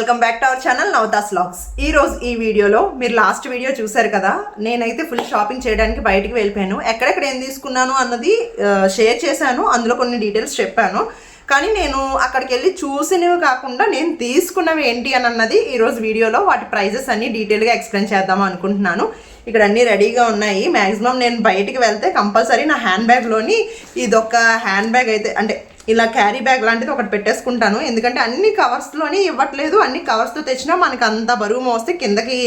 Welcome back to our channel Navatha's vlogs. ఈ వీడియోలో మీరు లాస్ట్ వీడియో చూసారు కదా, నేనైతే ఫుల్ షాపింగ్ చేయడానికి బయటికి వెళ్ళిపోయాను. ఎక్కడెక్కడ ఏం తీసుకున్నాను అన్నది షేర్ చేశాను, అందులో కొన్ని డీటెయిల్స్ చెప్పాను. కానీ నేను అక్కడికి వెళ్ళి చూసినవి కాకుండా నేను తీసుకున్నవి ఏంటి అని అన్నది ఈరోజు వీడియోలో వాటి ప్రైజెస్ అన్ని డీటెయిల్గా ఎక్స్ప్లెయిన్ చేద్దాం అనుకుంటున్నాను. ఇక్కడ అన్నీ రెడీగా ఉన్నాయి. మ్యాక్సిమం నేను బయటికి వెళ్తే కంపల్సరీ నా హ్యాండ్ బ్యాగ్లోని ఇదొక హ్యాండ్ బ్యాగ్ అయితే అంటే ఇలా క్యారీ బ్యాగ్ లాంటిది ఒకటి పెట్టేసుకుంటాను. ఎందుకంటే అన్ని కవర్స్లోని ఇవ్వట్లేదు, అన్ని కవర్స్తో తెచ్చినా మనకి అంత బరువు మోస్తే కిందకి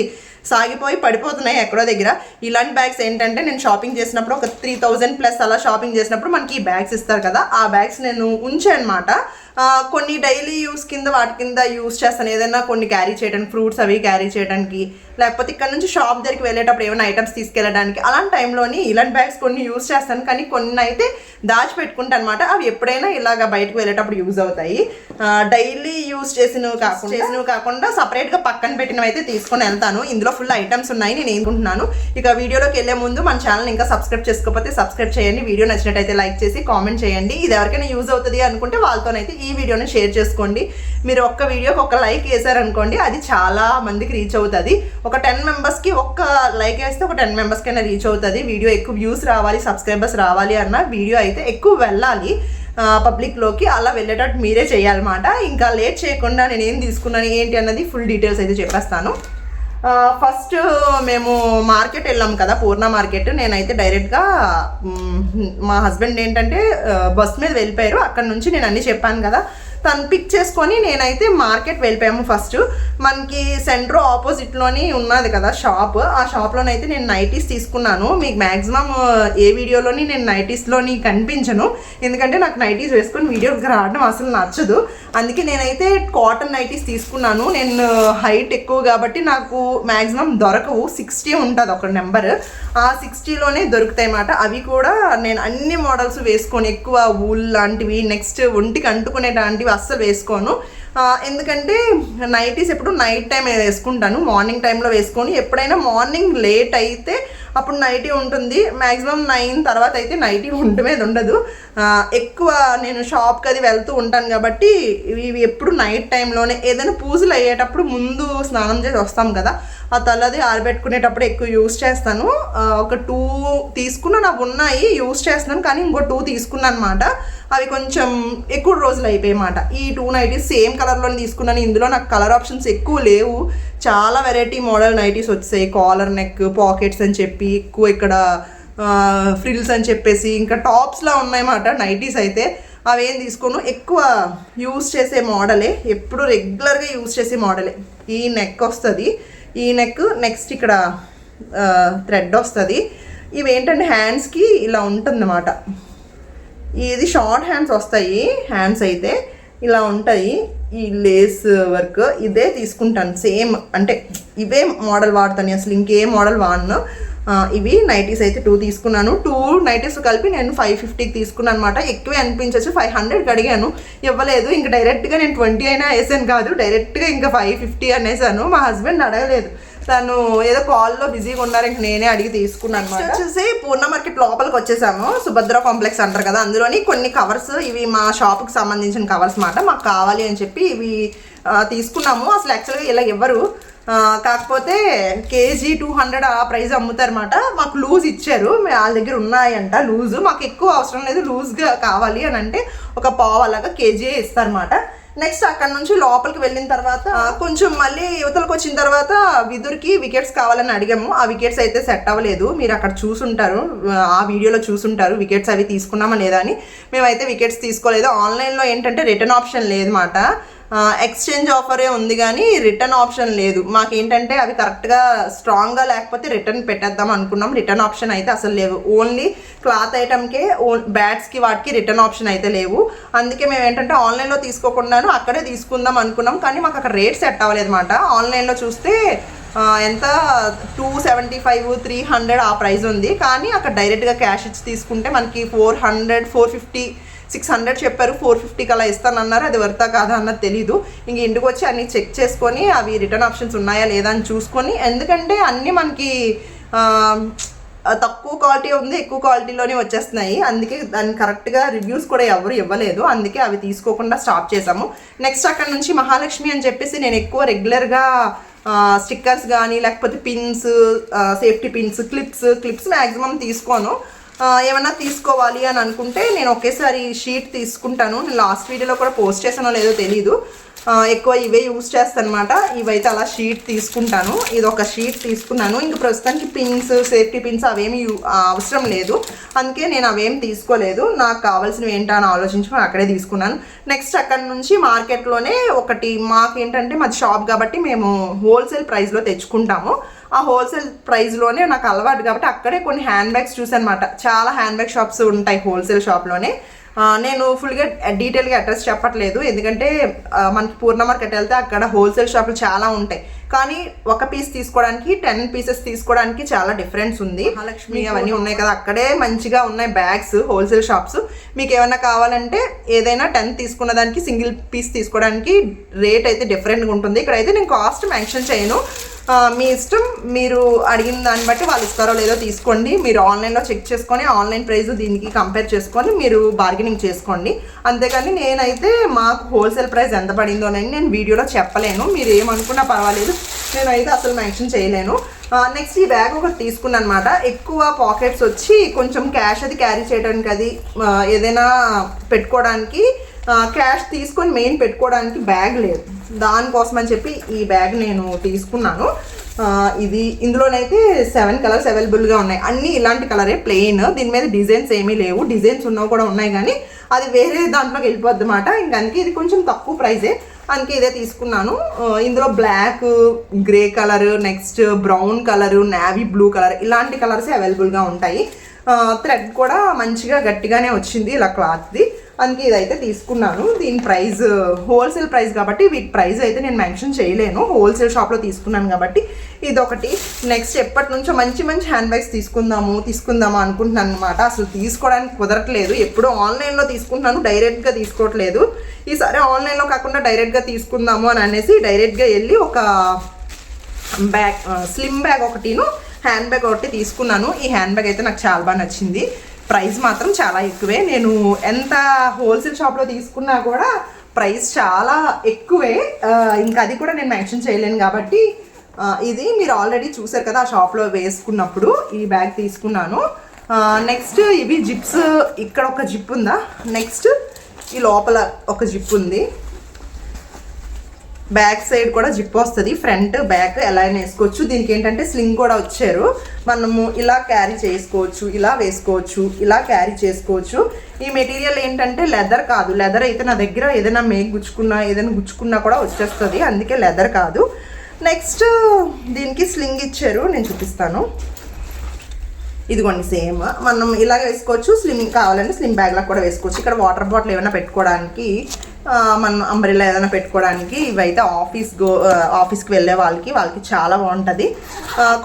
సాగిపోయి పడిపోతున్నాయి ఎక్కడో దగ్గర. ఇలాంటి బ్యాగ్స్ ఏంటంటే నేను షాపింగ్ చేసినప్పుడు ఒక 3000 ప్లస్ అలా షాపింగ్ చేసినప్పుడు మనకి ఈ బ్యాగ్స్ ఇస్తారు కదా, ఆ బ్యాగ్స్ నేను ఉంచాను అనమాట. కొన్ని డైలీ యూస్ కింద వాటి కింద యూస్ చేస్తాను. ఏదైనా కొన్ని క్యారీ చేయడానికి, ఫ్రూట్స్ అవి క్యారీ చేయడానికి, లేకపోతే ఇక్కడ నుంచి షాప్ దగ్గరికి వెళ్ళేటప్పుడు ఏమైనా ఐటమ్స్ తీసుకెళ్ళడానికి, అలాంటి టైంలోని ఇలాంటి బ్యాగ్స్ కొన్ని యూస్ చేస్తాను. కానీ కొన్ని అయితే దాచిపెట్టుకుంటాను అనమాట. అవి ఎప్పుడైనా ఇలాగ బయటకు వెళ్ళేటప్పుడు యూజ్ అవుతాయి. డైలీ యూస్ చేసినవి కాకుండా సపరేట్గా పక్కన పెట్టినవి అయితే తీసుకొని వెళ్తాను. ఇందులో ఫుల్ ఐటమ్స్ ఉన్నాయి. నేను ఏనుకుంటున్నాను. ఇక వీడియోలోకి వెళ్ళే ముందు మన ఛానల్ ఇంకా సబ్స్క్రైబ్ చేసుకోకపోతే సబ్స్క్రైబ్ చేయండి. వీడియో నచ్చినట్టయితే లైక్ చేసి కామెంట్ చేయండి. ఇది ఎవరికైనా యూజ్ అవుతుంది అనుకుంటే వాళ్ళతోనైతే ఈ వీడియోని షేర్ చేసుకోండి. మీరు ఒక్క వీడియోకి ఒక లైక్ వేసారనుకోండి, అది చాలా మందికి రీచ్ అవుతుంది. ఒక 10 మెంబర్స్కి ఒక్క లైక్ వేస్తే ఒక 10 మెంబర్స్కైనా రీచ్ అవుతుంది. వీడియో ఎక్కువ వ్యూస్ రావాలి, సబ్స్క్రైబర్స్ రావాలి అన్న వీడియో అయితే ఎక్కువ వెళ్ళాలి పబ్లిక్లోకి. అలా వెళ్ళేటట్టు మీరే చేయాలన్నమాట. ఇంకా లేట్ చేయకుండా నేను ఏం తీసుకున్నాను ఏంటి అన్నది ఫుల్ డీటెయిల్స్ అయితే చెప్పేస్తాను. ఫస్ట్ మేము మార్కెట్ వెళ్ళాం కదా, పూర్ణ మార్కెట్. నేనైతే డైరెక్ట్గా మా హస్బెండ్ ఏంటంటే బస్ మీద వెళ్ళిపోయారు. అక్కడ నుంచి నేను అన్నీ చెప్పాను కదా, తను పిక్ చేసుకొని నేనైతే మార్కెట్ వెళ్ళిపోయాము. ఫస్ట్ మనకి సెంట్రో ఆపోజిట్లోని ఉన్నది కదా షాప్, ఆ షాప్లోనైతే నేను నైటీస్ తీసుకున్నాను. మీకు మ్యాక్సిమం ఏ వీడియోలోని నేను నైటీస్లోని కనిపించను, ఎందుకంటే నాకు నైటీస్ వేసుకొని వీడియోకి రావడం అసలు నచ్చదు. అందుకే నేనైతే కాటన్ నైటీస్ తీసుకున్నాను. నేను హైట్ ఎక్కువ కాబట్టి నాకు మ్యాక్సిమం దొరకవు. 60 ఉంటుంది ఒక నెంబర్, ఆ 60లోనే దొరుకుతాయి అన్నమాట. అవి కూడా నేను అన్ని మోడల్స్ వేసుకొని, ఎక్కువ వూల్ లాంటివి, నెక్స్ట్ ఒంటికి అంటుకునేలాంటివి అస్సలు వేసుకోను. ఎందుకంటే నైటీస్ ఎప్పుడు నైట్ టైం వేసుకుంటాను, మార్నింగ్ టైంలో వేసుకొని. ఎప్పుడైనా మార్నింగ్ లేట్ అయితే అప్పుడు నైటీ ఉంటుంది. మ్యాక్సిమం 9 తర్వాత అయితే నైటీ ఉండమేది ఉండదు. ఎక్కువ నేను షాప్కి అది వెళ్తూ ఉంటాను కాబట్టి ఇవి ఎప్పుడు నైట్ టైంలోనే. ఏదైనా పూజలు అయ్యేటప్పుడు ముందు స్నానం చేసి వస్తాం కదా, ఆ తలది ఆరబెట్టుకునేటప్పుడు ఎక్కువ యూస్ చేస్తాను. ఒక 2 తీసుకున్నాను, అవి ఉన్నాయి యూస్ చేస్తున్నాను. కానీ ఇంకో 2 తీసుకున్నాను అనమాట. అవి కొంచెం ఎక్కువ రోజులు అయిపోయాయి అన్నమాట. ఈ 2 నైటీస్ సేమ్ కలర్లో తీసుకున్నాను. ఇందులో నాకు కలర్ ఆప్షన్స్ ఎక్కువ లేవు. చాలా వెరైటీ మోడల్ నైటీస్ వచ్చాయి. కాలర్ నెక్, పాకెట్స్ అని చెప్పి, ఎక్కువ ఇక్కడ ఫ్రిల్స్ అని చెప్పేసి, ఇంకా టాప్స్లా ఉన్నాయన్నమాట నైటీస్ అయితే. అవేం తీసుకోను, ఎక్కువ యూస్ చేసే మోడలే, ఎప్పుడు రెగ్యులర్గా యూస్ చేసే మోడలే. ఈ నెక్ వస్తుంది, ఈ నెక్, నెక్స్ట్ ఇక్కడ థ్రెడ్ వస్తుంది. ఇవేంటంటే హ్యాండ్స్కి ఇలా ఉంటుందన్నమాట. ఇది షార్ట్ హ్యాండ్స్ వస్తాయి. హ్యాండ్స్ అయితే ఇలా ఉంటాయి. ఈ లేస్ వర్క్ ఇదే తీసుకుంటాను. సేమ్ అంటే ఇవే మోడల్ వాడతాను, అసలు ఇంకే మోడల్ వాడను. ఇవి నైటీస్ అయితే 2 తీసుకున్నాను. 2 నైటీస్ కలిపి నేను 550కి తీసుకున్నాను అనమాట. ఎక్కువే అనిపించచ్చు. 500కి అడిగాను, ఇవ్వలేదు. ఇంకా డైరెక్ట్గా నేను 20 అయినా వేసాను కాదు, డైరెక్ట్గా ఇంకా 550 అనేసాను. మా హస్బెండ్ అడగలేదు, తను ఏదో కాల్లో బిజీగా ఉన్నారు, ఇంక నేనే అడిగి తీసుకున్నాను అనమాట. వచ్చేసి పూర్ణ మార్కెట్ లోపలికి వచ్చేసాము. సుభద్ర కాంప్లెక్స్ అంటారు కదా, అందులోని కొన్ని కవర్స్, ఇవి మా షాప్కి సంబంధించిన కవర్స్ మాట. మాకు కావాలి అని చెప్పి ఇవి తీసుకున్నాము. అసలు యాక్చువల్గా ఇలా ఇవ్వరు, కాకపోతే కేజీ 200 ఆ ప్రైస్ అమ్ముతారన్నమాట. మాకు లూజ్ ఇచ్చారు, వాళ్ళ దగ్గర ఉన్నాయంట లూజు. మాకు ఎక్కువ అవసరం లేదు, లూజ్గా కావాలి అని అంటే ఒక పావు అలాగా కేజీ ఇస్తారన్నమాట. నెక్స్ట్ అక్కడ నుంచి లోపలికి వెళ్ళిన తర్వాత కొంచెం మళ్ళీ యువతలకు వచ్చిన తర్వాత విదుర్కి వికెట్స్ కావాలని అడిగాము. ఆ వికెట్స్ అయితే సెట్ అవ్వలేదు. మీరు అక్కడ చూసుంటారు, ఆ వీడియోలో చూసుంటారు వికెట్స్ అవి తీసుకున్నామా లేదా అని. మేమైతే వికెట్స్ తీసుకోలేదు. ఆన్లైన్లో ఏంటంటే రిటర్న్ ఆప్షన్ లేదన్నమాట. ఎక్స్చేంజ్ ఆఫరే ఉంది కానీ రిటర్న్ ఆప్షన్ లేదు. మాకేంటంటే అవి కరెక్ట్గా స్ట్రాంగ్గా లేకపోతే రిటర్న్ పెట్టేద్దాం అనుకున్నాం. రిటర్న్ ఆప్షన్ అయితే అసలు లేవు. ఓన్లీ క్లాత్ ఐటమ్కే, బ్యాట్స్కి వాటికి రిటర్న్ ఆప్షన్ అయితే లేవు. అందుకే మేము ఏంటంటే ఆన్లైన్లో తీసుకోకుండాను అక్కడే తీసుకుందాం అనుకున్నాం. కానీ మాకు అక్కడ రేట్ సెట్ అవ్వలేదు అనమాట. ఆన్లైన్లో చూస్తే ఎంత 275, 300 ఆ ప్రైస్ ఉంది. కానీ అక్కడ డైరెక్ట్గా క్యాష్ ఇచ్చి తీసుకుంటే మనకి 400, 450, 600 చెప్పారు. 450కి అలా ఇస్తానన్నారు. అది వర్తా కాదా అన్నది తెలీదు. ఇంక ఇంటికి వచ్చి అన్నీ చెక్ చేసుకొని అవి రిటర్న్ ఆప్షన్స్ ఉన్నాయా లేదా అని చూసుకొని, ఎందుకంటే అన్నీ మనకి తక్కువ క్వాలిటీ ఉంది, ఎక్కువ క్వాలిటీలోనే వచ్చేస్తున్నాయి. అందుకే దాన్ని కరెక్ట్గా రివ్యూస్ కూడా ఎవరు ఇవ్వలేదు, అందుకే అవి తీసుకోకుండా స్టాప్ చేసాము. నెక్స్ట్ అక్కడ నుంచి మహాలక్ష్మి అని చెప్పేసి నేను ఎక్కువ రెగ్యులర్గా స్టిక్కర్స్ కానీ లేకపోతే pins, safety pins, clips maximum తీసుకోను. ఏమన్నా తీసుకోవాలి అని అనుకుంటే నేను ఒకేసారి షీట్ తీసుకుంటాను. నేను లాస్ట్ వీడియోలో కూడా పోస్ట్ చేసానో లేదో తెలీదు, ఎక్కువ ఇవే యూజ్ చేస్తాను అనమాట. ఇవైతే అలా షీట్ తీసుకుంటాను. ఇది ఒక షీట్ తీసుకున్నాను. ఇంక ప్రస్తుతానికి పిన్స్, సేఫ్టీ పిన్స్ అవేమి అవసరం లేదు, అందుకే నేను అవేం తీసుకోలేదు. నాకు కావాల్సినవి ఏంటో అని ఆలోచించుకొని అక్కడే తీసుకున్నాను. నెక్స్ట్ అక్కడ నుంచి మార్కెట్లోనే ఒకటి, మాకేంటంటే మాది షాప్ కాబట్టి మేము హోల్సేల్ ప్రైస్లో తెచ్చుకుంటాము. ఆ హోల్సేల్ ప్రైస్లోనే నాకు అలవాటు కాబట్టి అక్కడే కొన్ని హ్యాండ్ బ్యాగ్స్ చూసానమాట. చాలా హ్యాండ్ బ్యాగ్ షాప్స్ ఉంటాయి హోల్సేల్ షాప్లోనే. నేను ఫుల్గా డీటెయిల్గా అడ్రస్ చెప్పట్లేదు, ఎందుకంటే మనకి పూర్ణ మార్కెట్ వెళ్తే అక్కడ హోల్సేల్ షాపులు చాలా ఉంటాయి. కానీ ఒక పీస్ తీసుకోవడానికి 10 పీసెస్ తీసుకోవడానికి చాలా డిఫరెన్స్ ఉంది. మహాలక్ష్మి అవన్నీ ఉన్నాయి కదా, అక్కడే మంచిగా ఉన్నాయి బ్యాగ్స్ హోల్సేల్ షాప్స్. మీకు ఏమైనా కావాలంటే ఏదైనా 10 తీసుకున్న దానికి సింగిల్ పీస్ తీసుకోవడానికి రేట్ అయితే డిఫరెంట్గా ఉంటుంది. ఇక్కడైతే నేను కాస్ట్ మెన్షన్ చేయను, మీ ఇష్టం. మీరు అడిగిన దాన్ని బట్టి వాళ్ళు ఇస్తారో లేదో తీసుకోండి. మీరు ఆన్లైన్లో చెక్ చేసుకొని ఆన్లైన్ ప్రైస్ దీనికి కంపేర్ చేసుకొని మీరు బార్గెనింగ్ చేసుకోండి. అంతేగాని నేనైతే మాకు హోల్సేల్ ప్రైస్ ఎంత పడిందోనని నేను వీడియోలో చెప్పలేను. మీరు ఏమనుకున్నా పర్వాలేదు, నేనైతే అసలు మెన్షన్ చేయలేను. నెక్స్ట్ ఈ బ్యాగ్ ఒకటి తీసుకున్నాను అనమాట. ఎక్కువ పాకెట్స్ వచ్చి కొంచెం క్యాష్ అది క్యారీ చేయడానికి, అది ఏదైనా పెట్టుకోవడానికి క్యాష్ తీసుకొని మెయిన్ పెట్టుకోవడానికి బ్యాగ్ లేదు, దానికోసం అని చెప్పి ఈ బ్యాగ్ నేను తీసుకున్నాను. ఇందులోనైతే 7 కలర్స్ అవైలబుల్గా ఉన్నాయి. అన్నీ ఇలాంటి కలరే, ప్లెయిన్. దీని మీద డిజైన్స్ ఏమీ లేవు, డిజైన్స్ ఉన్నవి కూడా ఉన్నాయి కానీ అది వేరే దాంట్లోకి వెళ్ళిపోద్ది అన్నమాట. ఇంక అందుకే ఇది కొంచెం తక్కువ ప్రైజే, అందుకే ఇదే తీసుకున్నాను. ఇందులో black, grey colour, next brown colour, navy blue colour, ఇలాంటి కలర్సే అవైలబుల్గా ఉంటాయి. థ్రెడ్ కూడా మంచిగా గట్టిగానే వచ్చింది ఇలా క్లాత్ది, అందుకే ఇదైతే తీసుకున్నాను. దీని ప్రైస్ హోల్సేల్ ప్రైస్ కాబట్టి వీటి ప్రైస్ అయితే నేను మెన్షన్ చేయలేను, హోల్సేల్ షాప్లో తీసుకున్నాను కాబట్టి ఇదొకటి. నెక్స్ట్ ఎప్పటి నుంచో మంచి హ్యాండ్ బ్యాగ్స్ తీసుకుందాము అనుకుంటున్నాను అనమాట. అసలు తీసుకోవడానికి కుదరట్లేదు, ఎప్పుడూ ఆన్లైన్లో తీసుకుంటున్నాను, డైరెక్ట్గా తీసుకోవట్లేదు. ఈసారి ఆన్లైన్లో కాకుండా డైరెక్ట్గా తీసుకుందాము అని అనేసి డైరెక్ట్గా వెళ్ళి ఒక బ్యాగ్, స్లిమ్ బ్యాగ్ ఒకటిను హ్యాండ్ బ్యాగ్ ఒకటి తీసుకున్నాను. ఈ హ్యాండ్ బ్యాగ్ అయితే నాకు చాలా బాగా నచ్చింది. ప్రైస్ మాత్రం చాలా ఎక్కువే, నేను ఎంత హోల్సేల్ షాప్లో తీసుకున్నా కూడా ప్రైస్ చాలా ఎక్కువే. ఇంకా అది కూడా నేను మెన్షన్ చేయలేను కాబట్టి ఇది మీరు ఆల్రెడీ చూసారు కదా, ఆ షాప్లో వేసుకున్నప్పుడు ఈ బ్యాగ్ తీసుకున్నాను. నెక్స్ట్ ఇవి జిప్స్, ఇక్కడ ఒక జిప్ ఉందా, నెక్స్ట్ ఈ లోపల ఒక జిప్ ఉంది, బ్యాక్ సైడ్ కూడా జిప్ వస్తుంది, ఫ్రంట్ బ్యాక్ ఎలా అయినా వేసుకోవచ్చు. దీనికి ఏంటంటే స్లింగ్ కూడా వచ్చారు, మనము ఇలా క్యారీ చేసుకోవచ్చు, ఇలా వేసుకోవచ్చు, ఇలా క్యారీ చేసుకోవచ్చు. ఈ మెటీరియల్ ఏంటంటే లెదర్ కాదు, లెదర్ అయితే నా దగ్గర ఏదైనా ఏదైనా గుచ్చుకున్నా కూడా వచ్చేస్తుంది, అందుకే లెదర్ కాదు. నెక్స్ట్ దీనికి స్లింగ్ ఇచ్చారు, నేను చూపిస్తాను. ఇదిగోండి సేమ్ మనం ఇలా వేసుకోవచ్చు, స్లిమ్ కావాలంటే స్లిమ్ బ్యాగ్లా కూడా వేసుకోవచ్చు. ఇక్కడ వాటర్ బాటిల్ ఏమైనా పెట్టుకోవడానికి, మనం అంబ్రెల్లా ఏదైనా పెట్టుకోవడానికి ఇవైతే ఆఫీస్కి వెళ్ళే వాళ్ళకి చాలా బాగుంటుంది.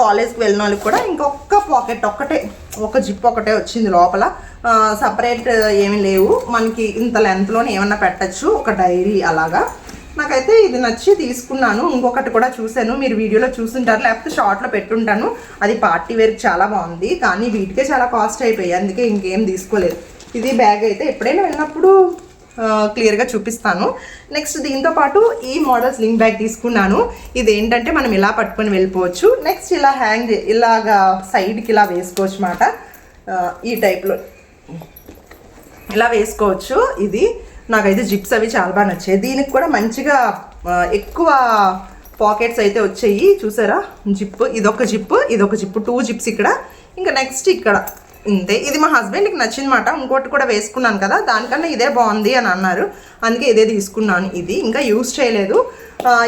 కాలేజ్కి వెళ్ళిన వాళ్ళకి కూడా ఇంకొక పాకెట్ ఒక జిప్ ఒకటే వచ్చింది, లోపల సపరేట్ ఏమీ లేవు. మనకి ఇంత లెంత్లోనే ఏమన్నా పెట్టచ్చు, ఒక డైరీ అలాగా. నాకైతే ఇది నచ్చి తీసుకున్నాను. ఇంకొకటి కూడా చూశాను, మీరు వీడియోలో చూసుంటారు, లేకపోతే షార్ట్లో పెట్టుంటాను, అది పార్టీ వేర్కి చాలా బాగుంది, కానీ వీటికే చాలా కాస్ట్ అయిపోయాయి, అందుకే ఇంకేం తీసుకోలేదు. ఇది బ్యాగ్ అయితే ఎప్పుడైనా వెళ్ళినప్పుడు క్లియర్గా చూపిస్తాను. నెక్స్ట్ దీంతో పాటు ఈ మోడల్ స్లింగ్ బ్యాగ్ తీసుకున్నాను. ఇది ఏంటంటే మనం ఇలా పట్టుకొని వెళ్ళిపోవచ్చు, నెక్స్ట్ ఇలా ఇలాగా సైడ్కి ఇలా వేసుకోవచ్చు అన్నమాట. ఈ టైప్లో ఇలా వేసుకోవచ్చు. ఇది నాకైతే జిప్స్ అవి చాలా బాగా నచ్చాయి. దీనికి కూడా మంచిగా ఎక్కువ పాకెట్స్ అయితే వచ్చాయి, చూసారా జిప్, ఇదొక జిప్ 2 జిప్స్ ఇక్కడ. ఇంకా నెక్స్ట్ ఇక్కడ ఇంతే. ఇది మా హస్బెండ్కి నచ్చిందన్నమాట, ఇంకోటి కూడా వేసుకున్నాను కదా, దానికన్నా ఇదే బాగుంది అని అన్నారు, అందుకే ఇదే తీసుకున్నాను. ఇది ఇంకా యూజ్ చేయలేదు,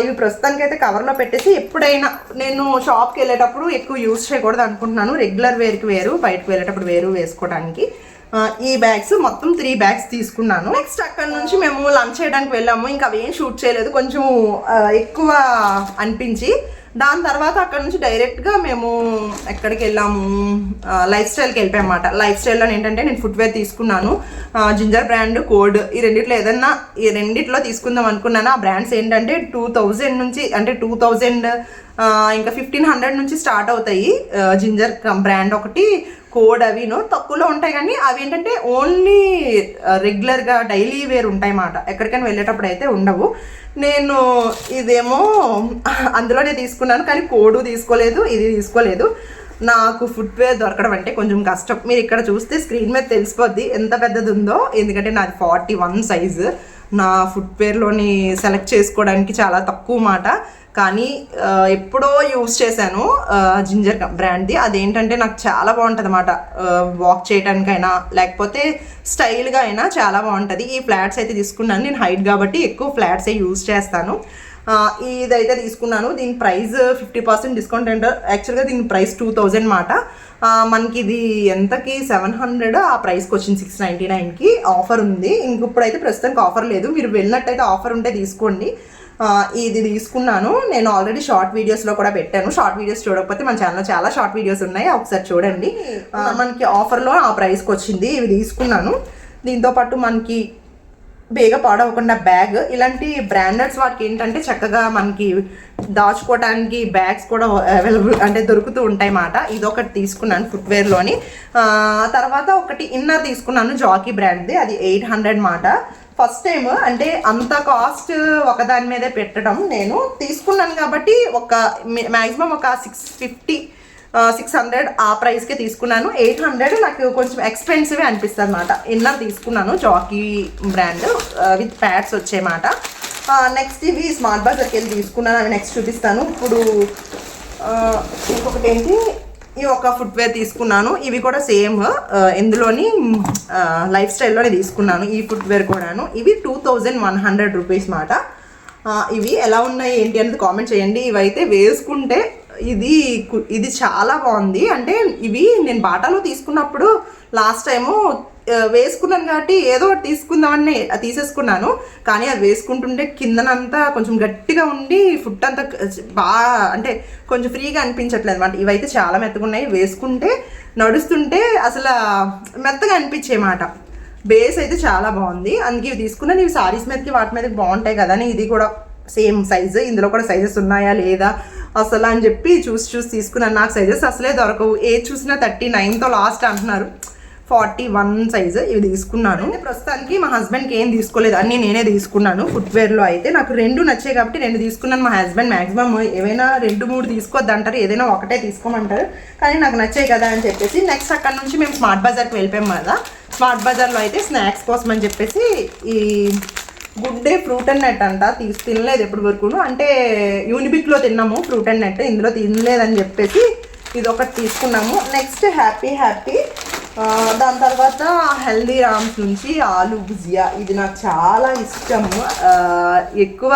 ఇవి ప్రస్తుతానికి అయితే కవర్లో పెట్టేసి ఎప్పుడైనా నేను షాప్కి వెళ్ళేటప్పుడు ఎక్కువ యూజ్ చేయకూడదు అనుకుంటున్నాను, రెగ్యులర్ వేర్కి వేరు, బయటకు వెళ్ళేటప్పుడు వేరు వేసుకోవడానికి. ఈ బ్యాగ్స్ మొత్తం 3 బ్యాగ్స్ తీసుకున్నాను. నెక్స్ట్ అక్కడ నుంచి మేము లంచ్ చేయడానికి వెళ్ళాము, ఇంకా అవి ఏం షూట్ చేయలేదు, కొంచెం ఎక్కువ అనిపించి. దాని తర్వాత అక్కడ నుంచి డైరెక్ట్గా మేము ఎక్కడికి వెళ్ళాము, లైఫ్ స్టైల్కి వెళ్ళిపోయామన్నమాట. లైఫ్ స్టైల్లో ఏంటంటే నేను ఫుట్వేర్ తీసుకున్నాను, జింజర్ బ్రాండ్, కోడ్, ఈ రెండిట్లో తీసుకుందాం అనుకున్నాను. ఆ బ్రాండ్స్ ఏంటంటే 2000 నుంచి, అంటే 2000 ఇంకా 1500 నుంచి స్టార్ట్ అవుతాయి. జింజర్ బ్రాండ్ ఒకటి, కోడ్ అవిను తక్కువలో ఉంటాయి, కానీ అవి ఏంటంటే ఓన్లీ రెగ్యులర్గా డైలీ వేర్ ఉంటాయి అన్నమాట. ఎక్కడికైనా వెళ్ళేటప్పుడు అయితే ఉండవు. నేను ఇదేమో అందులోనే తీసుకున్నాను, కానీ కోడు తీసుకోలేదు, ఇది తీసుకోలేదు. నాకు ఫుట్వేర్ దొరకడం అంటే కొంచెం కష్టం. మీరు ఇక్కడ చూస్తే స్క్రీన్ మీద తెలిసిపోద్ది ఎంత పెద్దది ఉందో, ఎందుకంటే నాది 41 సైజు. నా ఫుట్వేర్లోని సెలెక్ట్ చేసుకోవడానికి చాలా తక్కువ మాట, కానీ ఎప్పుడో యూస్ చేశాను జింజర్ బ్రాండ్ది. అదేంటంటే నాకు చాలా బాగుంటుంది అన్నమాట. వాక్ చేయడానికైనా లేకపోతే స్టైల్గా అయినా చాలా బాగుంటుంది. ఈ ఫ్లాట్స్ అయితే తీసుకున్నాను, నేను హైట్ కాబట్టి ఎక్కువ ఫ్లాట్సే యూజ్ చేస్తాను. ఇదైతే తీసుకున్నాను. దీని ప్రైస్ 50% డిస్కౌంట్ అంటే యాక్చువల్గా దీని ప్రైస్ 2000 మాట. మనకి ఇది ఎంతకి 700, ఆ ప్రైస్కి వచ్చింది 699కి. ఆఫర్ ఉంది. ఇప్పుడైతే ప్రస్తుతానికి ఆఫర్ లేదు, మీరు వెళ్ళినట్టయితే ఆఫర్ ఉంటే తీసుకోండి. ఇది తీసుకున్నాను. నేను ఆల్రెడీ షార్ట్ వీడియోస్లో కూడా పెట్టాను. షార్ట్ వీడియోస్ చూడకపోతే మన ఛానల్లో చాలా షార్ట్ వీడియోస్ ఉన్నాయి, ఒకసారి చూడండి. మనకి ఆఫర్లో ఆ ప్రైస్కి వచ్చింది. ఇవి తీసుకున్నాను. దీంతోపాటు మనకి బేగా పాడవకుండా బ్యాగ్, ఇలాంటి బ్రాండెడ్స్ వాటికి ఏంటంటే చక్కగా మనకి దాచుకోవడానికి బ్యాగ్స్ కూడా అవైలబుల్ అంటే దొరుకుతూ ఉంటాయి అన్నమాట. ఇదొకటి తీసుకున్నాను ఫుట్వేర్లోని. తర్వాత ఒకటి ఇన్నర్ తీసుకున్నాను జాకీ బ్రాండ్ది, అది 800 మాట. ఫస్ట్ టైం అంటే అంత కాస్ట్ ఒకదాని మీదే పెట్టడం. నేను తీసుకున్నాను కాబట్టి ఒక మ్యాక్సిమం ఒక 600 ఆ ప్రైస్కే తీసుకున్నాను. 800 నాకు కొంచెం ఎక్స్పెన్సివ్ అనిపిస్తుంది అన్నమాట. ఇన్నర్ తీసుకున్నాను జాకీ బ్రాండ్ విత్ ప్యాడ్స్ వచ్చేమాట. నెక్స్ట్ ఇవి స్మార్ట్ బజార్కి వెళ్ళి తీసుకున్నాను, అవి నెక్స్ట్ చూపిస్తాను. ఇప్పుడు ఇంకొకటి ఏంటి, ఈ ఒక ఫుట్వేర్ తీసుకున్నాను. ఇవి కూడా సేమ్ ఇందులోని లైఫ్ స్టైల్లోనే తీసుకున్నాను ఈ ఫుట్వేర్ కూడాను. ఇవి 2100 రూపీస్ మాట. ఇవి ఎలా ఉన్నాయి ఏంటి అనేది కామెంట్ చేయండి. ఇవైతే వేసుకుంటే ఇది చాలా బాగుంది. అంటే ఇవి నేను బాటాలో తీసుకున్నప్పుడు లాస్ట్ టైము వేసుకున్నాను కాబట్టి ఏదో ఒకటి తీసుకుందామని తీసేసుకున్నాను, కానీ అది వేసుకుంటుంటే కిందనంతా కొంచెం గట్టిగా ఉండి ఫుట్ అంతా బాగా అంటే కొంచెం ఫ్రీగా అనిపించట్లేదు అనమాట. ఇవైతే చాలా మెత్తగా ఉన్నాయి, వేసుకుంటే నడుస్తుంటే అసలు మెత్తగా అనిపించేమాట. బేస్ అయితే చాలా బాగుంది, అందుకే ఇవి తీసుకున్నాను. ఇవి సారీస్ మీదకి వాటి మీదకి బాగుంటాయి కదా అని ఇది కూడా సేమ్ సైజు. ఇందులో కూడా సైజెస్ ఉన్నాయా లేదా అసలు అని చెప్పి చూసి తీసుకున్నాను. నాకు సైజెస్ అసలే దొరకవు, ఏది చూసినా 39తో లాస్ట్ అంటున్నారు. 41 సైజు ఇవి తీసుకున్నాను. ప్రస్తుతానికి మా హస్బెండ్కి ఏం తీసుకోలేదు, అన్నీ నేనే తీసుకున్నాను. ఫుట్వేర్లో అయితే నాకు 2 నచ్చాయి కాబట్టి 2 తీసుకున్నాను. మా హస్బెండ్ మ్యాక్సిమం ఏవైనా 2-3 తీసుకోవద్దు అంటారు, ఏదైనా ఒకటే తీసుకోమంటారు, కానీ నాకు నచ్చాయి కదా అని చెప్పేసి నెక్స్ట్ అక్కడ నుంచి మేము స్మార్ట్ బజార్కి వెళ్ళిపోయాం కదా. స్మార్ట్ బజార్లో అయితే స్నాక్స్ కోసం అని చెప్పేసి ఈ Good Day fruit and nut అంట తినలేదు ఎప్పటి వరకును. అంటే యూనిబిక్లో తిన్నాము ఫ్రూట్ అండ్ నట్, ఇందులో తినలేదని చెప్పేసి ఇది ఒకటి తీసుకున్నాము. నెక్స్ట్ హ్యాపీ దాని తర్వాత హెల్దీ రామ్స్ నుంచి ఆలు భుజియా, ఇది నాకు చాలా ఇష్టము. ఎక్కువ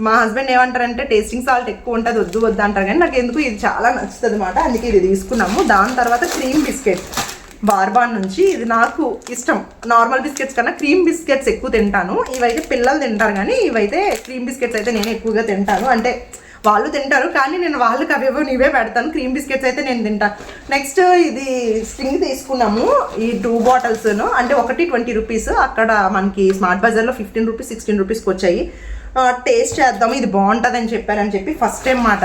మా హస్బెండ్ ఏమంటారంటే టేస్టింగ్ సాల్ట్ ఎక్కువ ఉంటుంది వద్దు అంటారు, కానీ నాకు ఎందుకు ఇది చాలా నచ్చుతుంది అన్నమాట, అందుకే ఇది తీసుకున్నాము. దాని తర్వాత క్రీమ్ బిస్కెట్ బార్బాన్ నుంచి, ఇది నాకు ఇష్టం. నార్మల్ బిస్కెట్స్ కన్నా క్రీమ్ బిస్కెట్స్ ఎక్కువ తింటాను. ఇవైతే పిల్లలు తింటారు, కానీ ఇవైతే క్రీమ్ బిస్కెట్స్ అయితే నేను ఎక్కువగా తింటాను. అంటే వాళ్ళు తింటారు కానీ నేను వాళ్ళకి అవేవో నీవే పెడతాను. క్రీమ్ బిస్కెట్స్ అయితే నేను తింటాను. నెక్స్ట్ ఇది స్ట్రింగ్ తీసుకున్నాము, ఈ 2 బాటిల్స్ను, అంటే ఒకటి 20 రూపీస్. అక్కడ మనకి స్మార్ట్ బజార్లో 15 రూపీస్ 16 రూపీస్కి వచ్చాయి. టేస్ట్ చేద్దాము, ఇది బాగుంటుందని చెప్పారని చెప్పి ఫస్ట్ టైం మాట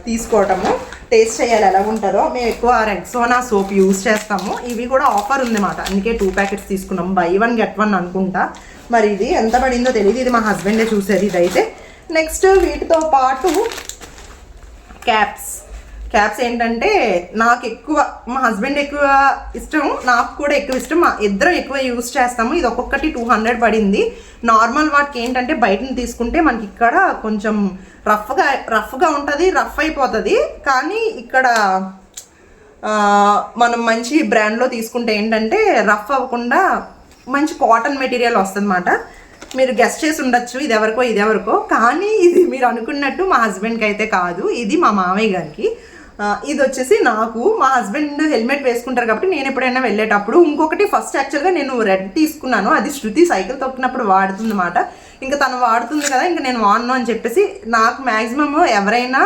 తీసుకోవటము. టేస్ట్ చేయాలి ఎలా ఉంటుందో. మేము ఎక్కువ రెక్సోనా సోప్ యూజ్ చేస్తాము. ఇవి కూడా ఆఫర్ ఉంది మాట, అందుకే 2 ప్యాకెట్స్ తీసుకున్నాము. buy 1 get 1 అనుకుంటా. మరి ఇది ఎంత పడిందో తెలియదు, ఇది మా హస్బెండే చూసేది ఇదైతే. నెక్స్ట్ వీటితో పాటు క్యాప్స్ ఏంటంటే నాకు ఎక్కువ, మా హస్బెండ్ ఎక్కువ ఇష్టం, నాకు కూడా ఎక్కువ ఇష్టం, మా ఇద్దరం ఎక్కువ యూజ్ చేస్తాము. ఇది ఒక్కొక్కటి 200 పడింది. నార్మల్ వాటికి ఏంటంటే బయటని తీసుకుంటే మనకి ఇక్కడ కొంచెం రఫ్గా ఉంటుంది, రఫ్ అయిపోతుంది. కానీ ఇక్కడ మనం మంచి బ్రాండ్లో తీసుకుంటే ఏంటంటే రఫ్ అవ్వకుండా మంచి కాటన్ మెటీరియల్ వస్తుంది అన్నమాట. మీరు గెస్ట్ చేసి ఉండొచ్చు ఇది ఎవరికో, కానీ ఇది మీరు అనుకున్నట్టు మా హస్బెండ్కి అయితే కాదు, ఇది మా మామయ్య గారికి. ఇది వచ్చేసి నాకు, మా హస్బెండ్ హెల్మెట్ వేసుకుంటారు కాబట్టి నేను ఎప్పుడైనా వెళ్ళేటప్పుడు. ఇంకొకటి ఫస్ట్ యాక్చువల్గా నేను రెడ్ తీసుకున్నాను, అది శృతి సైకిల్ తొక్కినప్పుడు వాడుతుంది అన్నమాట. ఇంకా తను వాడుతుంది కదా, ఇంకా నేను వాడను అని చెప్పేసి, నాకు మ్యాక్సిమమ్ ఎవరైనా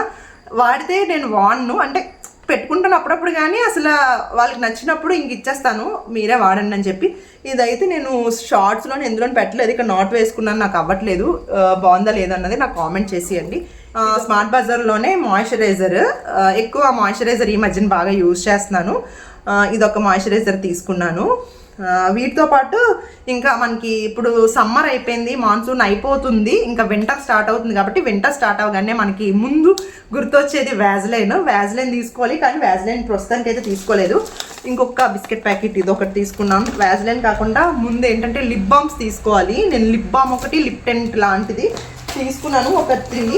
వాడితే నేను వాడను, అంటే పెట్టుకుంటాను అప్పుడప్పుడు, కానీ అసలు వాళ్ళకి నచ్చినప్పుడు ఇంక ఇచ్చేస్తాను మీరే వాడండి అని చెప్పి. ఇదైతే నేను షార్ట్స్లోనే ఎందులో పెట్టలేదు, ఇక్కడ నాట్ వేసుకున్నాను, నాకు అవ్వట్లేదు. బాగుందా లేదన్నది నాకు కామెంట్ చేసేయండి. స్మార్ట్ బజార్లోనే మాయిశ్చరైజర్, ఎక్కువ మాయిశ్చరైజర్ ఈ మధ్యన బాగా యూజ్ చేస్తున్నాను. ఇదొక మాయిశ్చరైజర్ తీసుకున్నాను. వీటితో పాటు ఇంకా మనకి ఇప్పుడు సమ్మర్ అయిపోయింది, మాన్సూన్ అయిపోతుంది, ఇంకా వింటర్ స్టార్ట్ అవుతుంది. కాబట్టి వింటర్ స్టార్ట్ అవగానే మనకి ముందు గుర్తొచ్చేది వ్యాజ్లైన్ తీసుకోవాలి. కానీ వ్యాజ్లైన్ ప్రస్తుతానికి అయితే తీసుకోలేదు. ఇంకొక బిస్కెట్ ప్యాకెట్ ఇది ఒకటి తీసుకున్నాను. వ్యాజ్లైన్ కాకుండా ముందు ఏంటంటే లిప్ బామ్స్ తీసుకోవాలి. నేను లిప్ బామ్ ఒకటి, లిప్ టెంట్ లాంటిది తీసుకున్నాను. ఒక 3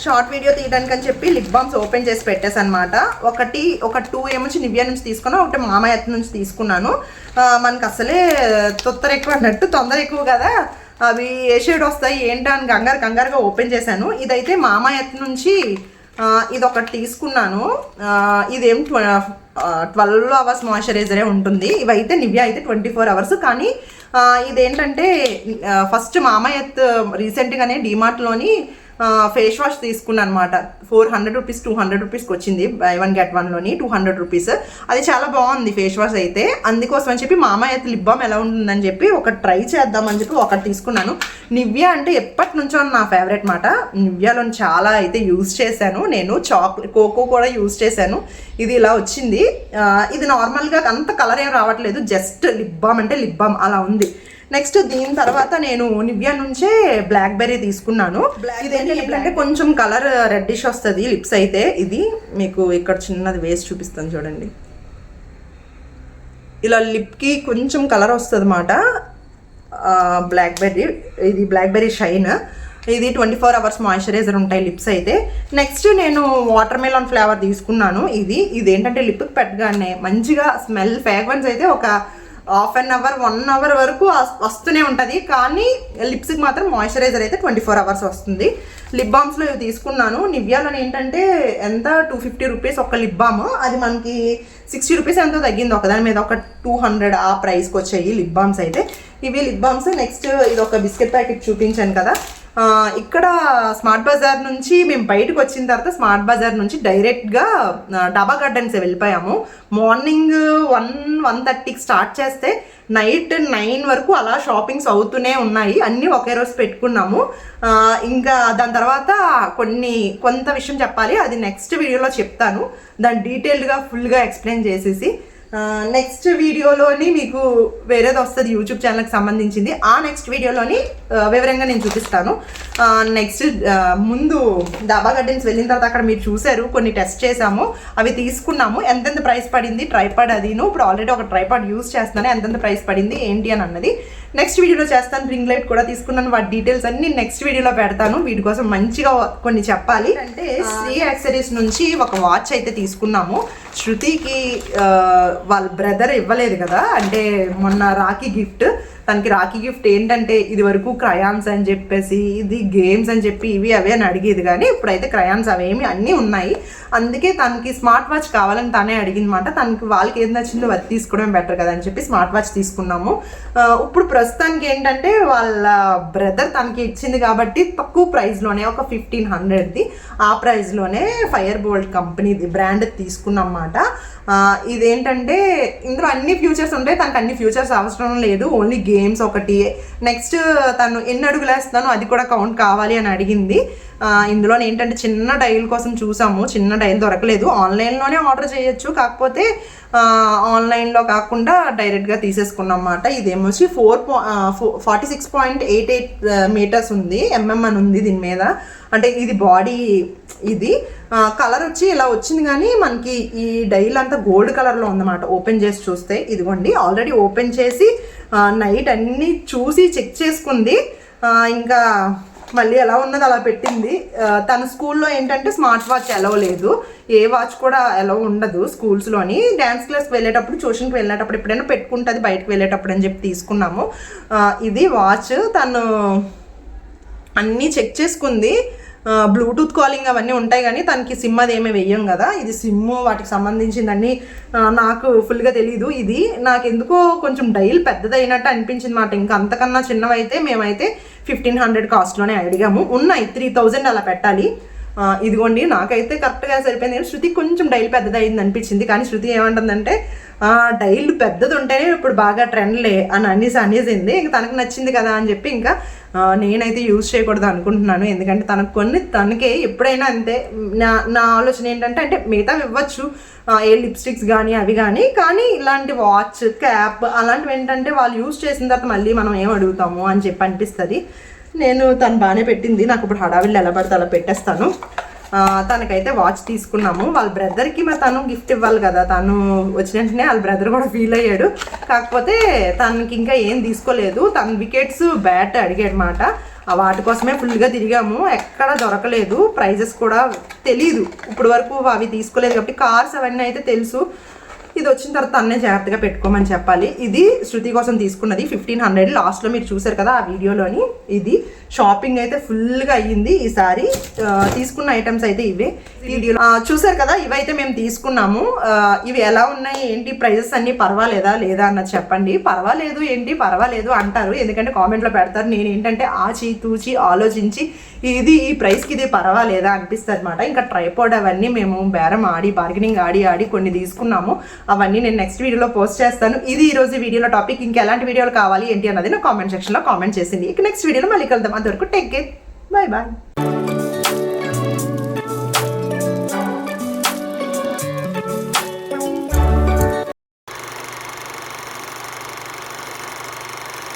షార్ట్ వీడియో తీయడానికి అని చెప్పి లిప్ బామ్స్ ఓపెన్ చేసి పెట్టేసి అనమాట. ఒక 2 ఏమొచ్చి నివ్యా నుంచి తీసుకున్నాను, ఒకటి మామయ్య నుంచి తీసుకున్నాను. మనకు అసలే తొందర ఎక్కువ కదా, అవి ఏ షేడ్ వస్తాయి ఏంటో అని కంగారుగా ఓపెన్ చేశాను. ఇదైతే మామయ్య నుంచి ఇది ఒకటి తీసుకున్నాను. ఇదేం 12 అవర్స్ మాయిశ్చరైజరే ఉంటుంది. ఇవైతే నివ్యా అయితే 24 అవర్స్. కానీ ఇదేంటంటే ఫస్ట్ మామయ్య రీసెంట్గానే డిమార్ట్లోని ఫేస్ వాష్ తీసుకున్నాను అనమాట. 400 రూపీస్ 200 రూపీస్కి వచ్చింది. By 1 get 1లోని 200 rupees. అది చాలా బాగుంది ఫేస్ వాష్ అయితే. అందుకోసం అని చెప్పి మామయ్య లిప్ బామ్ ఎలా ఉంటుందని చెప్పి ఒకటి ట్రై చేద్దామని చెప్పి ఒకటి తీసుకున్నాను. నివ్యా అంటే ఎప్పటి నుంచో నా ఫేవరెట్ మాట. నివ్యాలో చాలా అయితే యూజ్ చేశాను నేను. కోకో కూడా యూజ్ చేశాను. ఇది ఇలా వచ్చింది. ఇది నార్మల్గా అంత కలర్ ఏం రావట్లేదు, జస్ట్ లిప్ బామ్ అంటే లిప్ బామ్ అలా ఉంది. నెక్స్ట్ దీని తర్వాత నేను నివ్యా నుంచే బ్లాక్ బెర్రీ తీసుకున్నాను. ఇదేంటంటే కొంచెం కలర్ రెడ్డిష్ వస్తుంది లిప్స్ అయితే. ఇది మీకు ఇక్కడ చిన్నది వేసి చూపిస్తాను చూడండి. ఇలా లిప్కి కొంచెం కలర్ వస్తుంది అన్నమాట. బ్లాక్ బెర్రీ, ఇది బ్లాక్ బెర్రీ షైన్. ఇది 24 అవర్స్ మాయిశ్చరైజర్ ఉంటాయి లిప్స్ అయితే. నెక్స్ట్ నేను వాటర్ మెలాన్ ఫ్లేవర్ తీసుకున్నాను. ఇదేంటంటే లిప్కి పెట్టగానే మంచిగా స్మెల్, ఫ్రాగ్రెన్స్ అయితే ఒక ½ an hour 1 hour వరకు వస్తూనే ఉంటుంది. కానీ లిప్స్కి మాత్రం మాయిశ్చరైజర్ అయితే 24 అవర్స్ వస్తుంది. లిప్ బామ్స్లో ఇవి తీసుకున్నాను. నివ్యాలో ఏంటంటే ఎంత 250 రూపీస్ ఒక లిప్ బామ్, అది మనకి 60 రూపీస్ ఎంతో తగ్గింది. ఒకదాని మీద ఒక 200 ఆ ప్రైస్కి వచ్చాయి లిప్ బామ్స్ అయితే. ఇవి లిప్ బామ్స్. నెక్స్ట్ ఇది ఒక బిస్కెట్ ప్యాకెట్ చూపించాను కదా. ఇక్కడ స్మార్ట్ బజార్ నుంచి మేము బయటకు వచ్చిన తర్వాత స్మార్ట్ బజార్ నుంచి డైరెక్ట్గా డాబా గార్డెన్స్ వెళ్ళిపోయాము. మార్నింగ్ 1-1:30కి స్టార్ట్ చేస్తే నైట్ 9 వరకు అలా షాపింగ్స్ అవుతూనే ఉన్నాయి. అన్నీ ఒకే రోజు పెట్టుకున్నాము. ఇంకా దాని తర్వాత కొంత విషయం చెప్పాలి, అది నెక్స్ట్ వీడియోలో చెప్తాను. దాన్ని డీటెయిల్డ్గా ఫుల్గా ఎక్స్ప్లెయిన్ చేసేసి నెక్స్ట్ వీడియోలోని మీకు వేరేది వస్తుంది యూట్యూబ్ ఛానల్కి సంబంధించింది. ఆ నెక్స్ట్ వీడియోలోని వివరంగా నేను చూపిస్తాను. నెక్స్ట్ ముందు డాబా గార్డెన్స్ వెళ్ళిన తర్వాత అక్కడ మీరు చూసారు, కొన్ని టెస్ట్ చేసాము, అవి తీసుకున్నాము. ఎంతెంత ప్రైస్ పడింది, ట్రైపాడ్ అదిను. ఇప్పుడు ఆల్రెడీ ఒక ట్రైపాడ్ యూజ్ చేస్తున్నాను. ఎంతెంత ప్రైస్ పడింది ఏంటి అని అన్నది నెక్స్ట్ వీడియోలో చేస్తాను. రింగ్ లైట్ కూడా తీసుకున్నాను. వాటి డీటెయిల్స్ అన్ని నెక్స్ట్ వీడియోలో పెడతాను. వీటి కోసం మంచిగా కొన్ని చెప్పాలి అంటే శ్రీ యాక్సెసరీస్ నుంచి ఒక వాచ్ అయితే తీసుకున్నాము. శృతికి వాళ్ళ బ్రదర్ ఇవ్వలేదు కదా, అంటే మొన్న రాఖీ గిఫ్ట్. తనకి రాఖీ గిఫ్ట్ ఏంటంటే ఇది వరకు క్రయాన్స్ అని చెప్పేసి, ఇది గేమ్స్ అని చెప్పి ఇవి అవే అని అడిగేది. కానీ ఇప్పుడైతే క్రయాన్స్ అవేమి అన్నీ ఉన్నాయి. అందుకే తనకి స్మార్ట్ వాచ్ కావాలని తనే అడిగిందన్నమాట. తనకి వాళ్ళకి ఏది నచ్చిందో అది తీసుకోవడం బెటర్ కదా అని చెప్పి స్మార్ట్ వాచ్ తీసుకున్నాము. ఇప్పుడు ప్రస్తుతానికి ఏంటంటే వాళ్ళ బ్రదర్ తనకి ఇచ్చింది కాబట్టి తక్కువ ప్రైస్లోనే ఒక 1500ది ఆ ప్రైస్లోనే ఫైర్ బోల్ట్ కంపెనీది బ్రాండ్ తీసుకున్నమాట. ఇదేంటంటే ఇందులో అన్ని ఫ్యూచర్స్ ఉంటాయి. తనకు అన్ని ఫ్యూచర్స్ అవసరం లేదు, ఓన్లీ గేమ్స్ ఒకటి. నెక్స్ట్ తను ఎన్ని అడుగులు వేస్తానో అది కూడా కౌంట్ కావాలి అని అడిగింది. ఇందులో ఏంటంటే చిన్న డైల్ కోసం చూసాము, చిన్న డైల్ దొరకలేదు. ఆన్లైన్లోనే ఆర్డర్ చేయొచ్చు, కాకపోతే ఆన్లైన్లో కాకుండా డైరెక్ట్గా తీసేసుకున్నాం అన్నమాట. ఇదేమొచ్చి 46.88 మీటర్స్ ఉంది, ఎంఎం అని ఉంది దీని మీద. అంటే ఇది బాడీ, ఇది కలర్ వచ్చి ఇలా వచ్చింది. కానీ మనకి ఈ డైల్ అంతా గోల్డ్ కలర్లో ఉందన్నమాట. ఓపెన్ చేసి చూస్తే ఇదిగోండి, ఆల్రెడీ ఓపెన్ చేసి నైట్ అన్నీ చూసి చెక్ చేసుకుంది. ఇంకా మళ్ళీ ఎలా ఉన్నది అలా పెట్టింది. తన స్కూల్లో ఏంటంటే స్మార్ట్ వాచ్ ఎలవ్ లేదు, ఏ వాచ్ కూడా ఎలవ్ ఉండదు స్కూల్స్లోని. డ్యాన్స్ క్లాస్కి వెళ్ళేటప్పుడు, ట్యూషన్కి వెళ్ళేటప్పుడు ఎప్పుడైనా పెట్టుకుంటుంది బయటకు వెళ్ళేటప్పుడు అని చెప్పి తీసుకున్నాము. ఇది వాచ్. తను అన్నీ చెక్ చేసుకుంది. బ్లూటూత్ కాలింగ్ అవన్నీ ఉంటాయి, కానీ తనకి సిమ్ అది ఏమీ వెయ్యం కదా. ఇది సిమ్, వాటికి సంబంధించిందన్నీ నాకు ఫుల్గా తెలీదు. ఇది నాకు ఎందుకో కొంచెం డైల్ పెద్దదైనట్టు అనిపించింది మాట. ఇంకా అంతకన్నా చిన్నవైతే మేమైతే 1500 కాస్ట్లోనే అడిగాము. ఉన్నాయి 3000 అలా పెట్టాలి. ఇదిగోండి నాకైతే కరెక్ట్గా సరిపోయింది. కానీ శృతి కొంచెం డైల్ పెద్దదయింది అనిపించింది. కానీ శృతి ఏమంటుందంటే డైల్ పెద్దది ఉంటేనే ఇప్పుడు బాగా ట్రెండ్లే అని అనేసింది. ఇంకా తనకు నచ్చింది కదా అని చెప్పి ఇంకా నేనైతే యూజ్ చేయకూడదు అనుకుంటున్నాను. ఎందుకంటే తనకే ఎప్పుడైనా అంతే. నా ఆలోచన ఏంటంటే అంటే మిగతావి ఇవ్వచ్చు, ఏ లిప్స్టిక్స్ కానీ అవి కానీ ఇలాంటి వాచ్ క్యాప్ అలాంటివి ఏంటంటే వాళ్ళు యూజ్ చేసిన తర్వాత మళ్ళీ మనం ఏం అడుగుతాము అని చెప్పి అనిపిస్తుంది. తను బాగానే పెట్టింది. నాకు ఇప్పుడు హడావిల్లు ఎలా పడితే అలా పెట్టేస్తాను. తనకైతే వాచ్ తీసుకున్నాము. వాళ్ళ బ్రదర్కి మరి తను గిఫ్ట్ ఇవ్వాలి కదా. తను వచ్చిన వెంటనే వాళ్ళ బ్రదర్ కూడా ఫీల్ అయ్యాడు. కాకపోతే తనకి ఇంకా ఏం తీసుకోలేదు. తన వికెట్స్ బ్యాట్ అడిగాడనమాట. వాటి కోసమే ఫుల్గా తిరిగాము. ఎక్కడ దొరకలేదు. ప్రైజెస్ కూడా తెలీదు ఇప్పుడు వరకు, అవి తీసుకోలేదు కాబట్టి. కార్స్ అవన్నీ అయితే తెలుసు. ఇది వచ్చిన తర్వాత అన్నే జాగ్రత్తగా పెట్టుకోమని చెప్పాలి. ఇది శృతి కోసం తీసుకున్నది 1500. లాస్ట్లో మీరు చూసారు కదా ఆ వీడియోలోని. ఇది షాపింగ్ అయితే ఫుల్గా అయ్యింది ఈసారి. తీసుకున్న ఐటమ్స్ అయితే ఇవే వీడియోలో చూసారు కదా. ఇవైతే మేము తీసుకున్నాము. ఇవి ఎలా ఉన్నాయి ఏంటి, ప్రైజెస్ అన్నీ పర్వాలేదా లేదా అన్నది చెప్పండి. పర్వాలేదు అంటారు, ఎందుకంటే కామెంట్లో పెడతారు. నేను ఏంటంటే తూచి ఆలోచించి ఈ ప్రైస్కి ఇది పర్వాలేదా అనిపిస్తుంది అనమాట. ఇంకా ట్రైపాడ్ అవన్నీ మేము బేరం బార్గెనింగ్ ఆడి కొన్ని తీసుకున్నాము. అవన్నీ నేను నెక్స్ట్ వీడియోలో పోస్ట్ చేస్తాను. ఇది ఈరోజు వీడియోలో టాపిక్. ఇంకా ఎలాంటి వీడియోలు కావాలి ఏంటి అన్నది నా కామెంట్ సెక్షన్లో కామెంట్ చేసింది. ఇక నెక్స్ట్ వీడియోలో మళ్ళీ కలుద్దాం. అంతవరకు టేక్ కేర్, బాయ్.